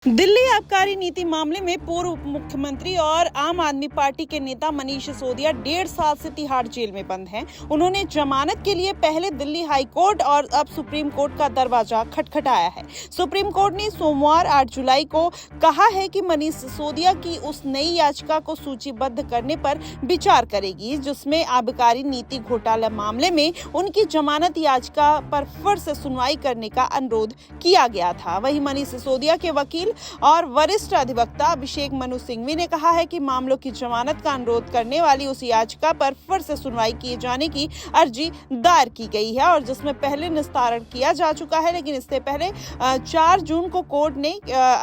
दिल्ली आबकारी नीति मामले में पूर्व उप मुख्यमंत्री और आम आदमी पार्टी के नेता मनीष सिसोदिया 1.5 साल से तिहाड़ जेल में बंद हैं। उन्होंने जमानत के लिए पहले दिल्ली हाई कोर्ट और अब सुप्रीम कोर्ट का दरवाजा खटखटाया है। सुप्रीम कोर्ट ने सोमवार 8 जुलाई को कहा है कि मनीष सिसोदिया की उस नई याचिका को सूचीबद्ध करने पर विचार करेगी जिसमें आबकारी नीति घोटाला मामले में उनकी जमानत याचिका पर फिर से सुनवाई करने का अनुरोध किया गया था। वहीं मनीष सिसोदिया के वकील और वरिष्ठ अधिवक्ता अभिषेक मनु सिंघवी ने कहा है कि मामलों की जमानत का अनुरोध करने वाली उस याचिका पर फिर से सुनवाई किए जाने की अर्जी दायर की गई है और जिसमें पहले निस्तारण किया जा चुका है, लेकिन इससे पहले 4 जून को कोर्ट ने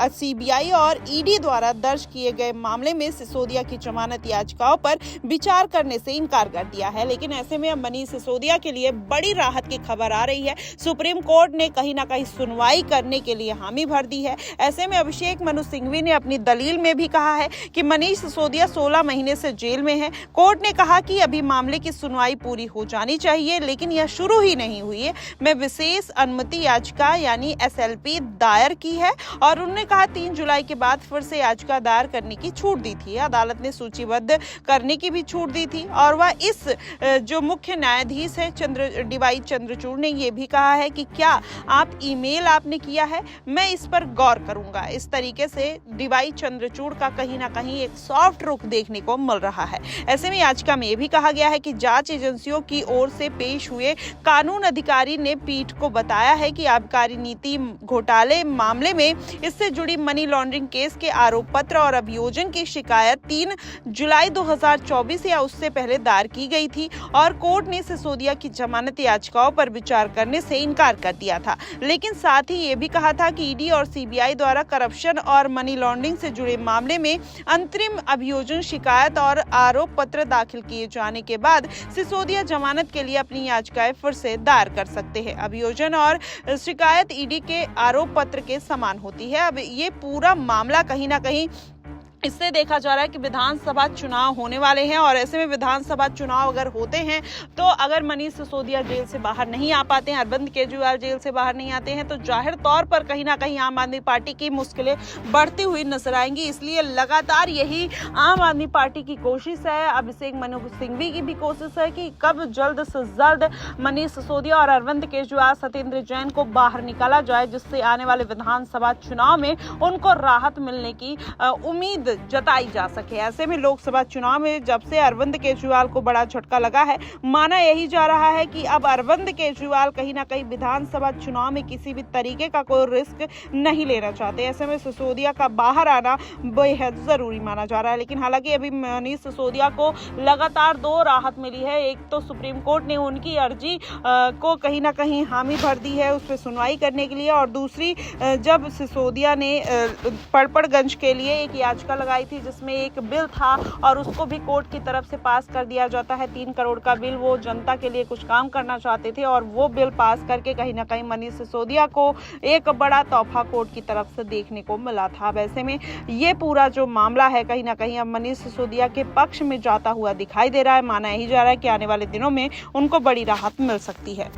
सीबीआई और ईडी द्वारा दर्ज किए गए मामले में सिसोदिया की जमानत याचिकाओं पर विचार करने से इनकार कर दिया है। लेकिन ऐसे में अब मनीष सिसोदिया के लिए बड़ी राहत की खबर आ रही है। सुप्रीम कोर्ट ने कहीं ना कहीं सुनवाई करने के लिए हामी भर दी है। ऐसे में अभिषेक मनु सिंघवी ने अपनी दलील में भी कहा है कि मनीष सिसोदिया 16 महीने से जेल में है। कोर्ट ने कहा कि अभी मामले की सुनवाई पूरी हो जानी चाहिए, लेकिन यह शुरू ही नहीं हुई है। मैं विशेष अनुमति याचिका यानी एसएलपी दायर की है और उन्होंने कहा 3 जुलाई के बाद फिर से याचिका दायर करने की छूट दी थी। अदालत ने सूचीबद्ध करने की भी छूट दी थी और वह इस जो मुख्य न्यायाधीश है डीवाई चंद्रचूड़ ने यह भी कहा है कि क्या आप ईमेल आपने किया है, मैं इस पर गौर करूंगा। इस तरीके से डीवाई चंद्रचूड़ का कहीं ना कहीं एक सॉफ्ट रुख देखने को मिल रहा है। ऐसे में याचिका में यह भी कहा गया है कि जांच एजेंसियों की ओर से पेश हुए कानून अधिकारी ने पीठ को बताया है कि आबकारी नीति घोटाले मामले में इससे जुड़ी मनी लॉन्ड्रिंग केस के आरोप पत्र और अभियोजन की शिकायत 3 जुलाई 2024 या उससे पहले दायर की गई थी और कोर्ट ने सिसोदिया की जमानत याचिकाओं पर विचार करने से इनकार कर दिया था। लेकिन साथ ही ये भी कहा था कि ईडी और सीबीआई द्वारा करप्शन और मनी लॉन्ड्रिंग से जुड़े मामले में अंतरिम अभियोजन शिकायत और आरोप पत्र दाखिल किए जाने के बाद सिसोदिया जमानत के लिए अपनी याचिकाएं फिर से दायर कर सकते हैं। अभियोजन और शिकायत ईडी के आरोप पत्र के समान होती है। अब ये पूरा मामला कहीं ना कहीं इससे देखा जा रहा है कि विधानसभा चुनाव होने वाले हैं और ऐसे में विधानसभा चुनाव अगर होते हैं तो अगर मनीष सिसोदिया जेल से बाहर नहीं आ पाते हैं, अरविंद केजरीवाल जेल से बाहर नहीं आते हैं, तो जाहिर तौर पर कहीं ना कहीं आम आदमी पार्टी की मुश्किलें बढ़ती हुई नजर आएंगी। इसलिए लगातार यही आम आदमी पार्टी की कोशिश है, अभिषेक मनु सिंघवी की भी कोशिश है कि कब जल्द से जल्द मनीष सिसोदिया और अरविंद केजरीवाल, सत्येंद्र जैन को बाहर निकाला जाए, जिससे आने वाले विधानसभा चुनाव में उनको राहत मिलने की उम्मीद जताई जा सके। ऐसे में लोकसभा चुनाव में जब से अरविंद केजरीवाल को बड़ा झटका लगा है, माना यही जा रहा है कि अब अरविंद केजरीवाल कहीं ना कहीं विधानसभा चुनाव में किसी भी तरीके का कोई रिस्क नहीं लेना चाहते। ऐसे में सिसोदिया का बाहर आना बेहद जरूरी माना जा रहा है। लेकिन हालांकि अभी मनीष सिसोदिया को लगातार 2 राहत मिली है। एक तो सुप्रीम कोर्ट ने उनकी अर्जी को कहीं ना कहीं हामी भर दी है उस पर सुनवाई करने के लिए, और दूसरी जब सिसोदिया ने पड़पड़गंज के लिए एक याचिका लगाई थी जिसमें एक बिल था और उसको भी कोर्ट की तरफ से पास कर दिया जाता है। 3 करोड़ का बिल, वो जनता के लिए कुछ काम करना चाहते थे और वो बिल पास करके कहीं ना कहीं मनीष सिसोदिया को एक बड़ा तोहफा कोर्ट की तरफ से देखने को मिला था। वैसे में ये पूरा जो मामला है कहीं ना कहीं अब मनीष सिसोदिया के पक्ष में जाता हुआ दिखाई दे रहा है। माना यही जा रहा है कि आने वाले दिनों में उनको बड़ी राहत मिल सकती है।